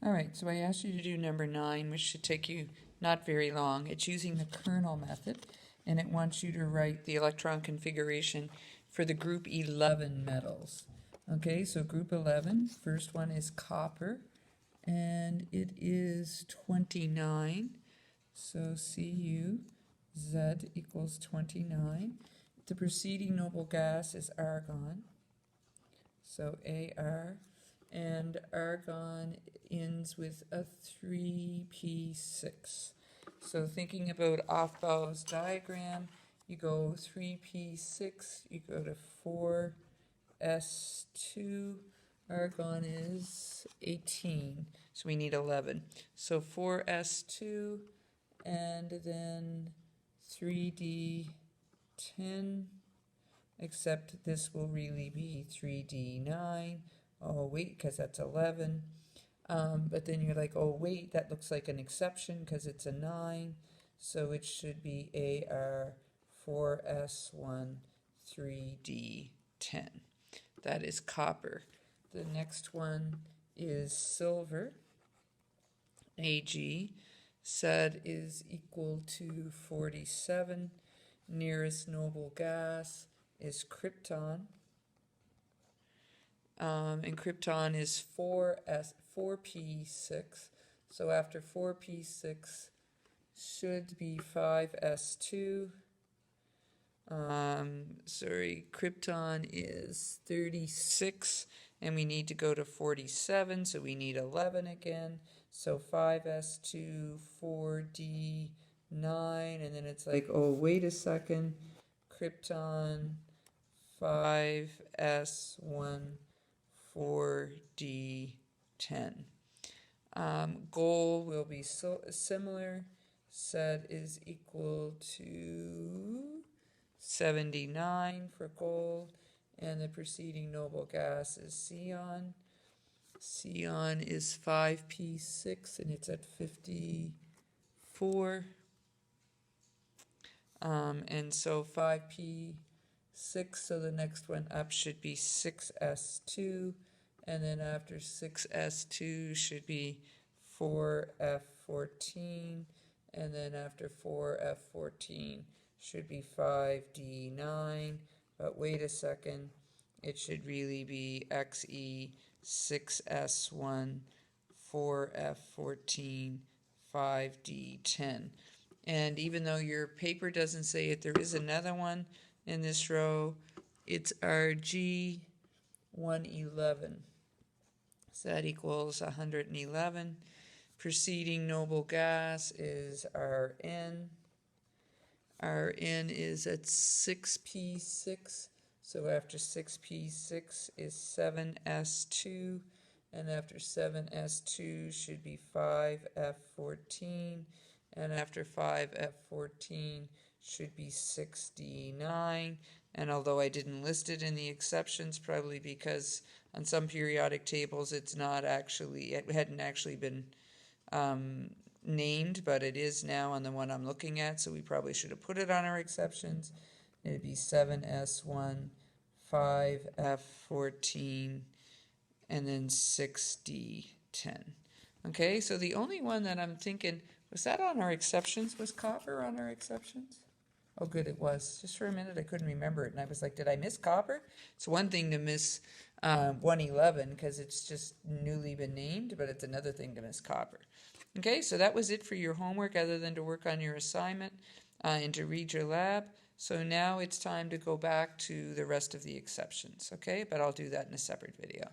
All right, so I asked you to do number 9, which should take you not very long. It's using the kernel method, and it wants you to write the electron configuration for the group 11 metals. Okay, so group 11, first one is copper, and it is 29. So Cu Z equals 29. The preceding noble gas is argon, so Ar. And argon ends with a 3p6. So thinking about Aufbau's diagram, you go 3p6, you go to 4s2, argon is 18, so we need 11. So 4s2 and then 3d10, except this will really be 3d9. Oh, wait, because that's 11. But then you're like, oh, wait, that looks like an exception because it's a 9. So it should be AR 4S1 3D10. That is copper. The next one is silver. Ag. Sed is equal to 47. Nearest noble gas is krypton. And krypton is 4p6. So after 4p6 should be 5s2. Krypton is 36, and we need to go to 47, so we need 11 again. So 5s2, 4d9, and then it's like, oh, wait a second, krypton 5s1, 4d10. Goal will be similar. Sed is equal to 79 for gold, and the preceding noble gas is Ceon. Ceon is 5p6, and it's at 54. And so 5p6, so the next one up should be 6s2, and then after 6s2 should be 4f14, and then after 4f14 should be 5d9, but wait a second, it should really be xe 6s1, 4f14, 5d10. And even though your paper doesn't say it, there is another one in this row. It's Rg 111. So that equals 111. Preceding noble gas is Rn. Rn is at 6p6. So after 6p6 is 7s2. And after 7s2 should be 5f14. And after 5f14 should be 6d9. And although I didn't list it in the exceptions, probably because on some periodic tables it hadn't actually been named, but it is now on the one I'm looking at, so we probably should have put it on our exceptions. It'd be 7s1, 5f14, and then 6d10. Okay, so the only one that I'm thinking, was that on our exceptions? Was copper on our exceptions? Oh, good, it was. Just for a minute, I couldn't remember it, and I was like, did I miss copper? It's one thing to miss 111 because it's just newly been named, but it's another thing to miss copper. Okay, so that was it for your homework other than to work on your assignment and to read your lab. So now it's time to go back to the rest of the exceptions, okay? But I'll do that in a separate video.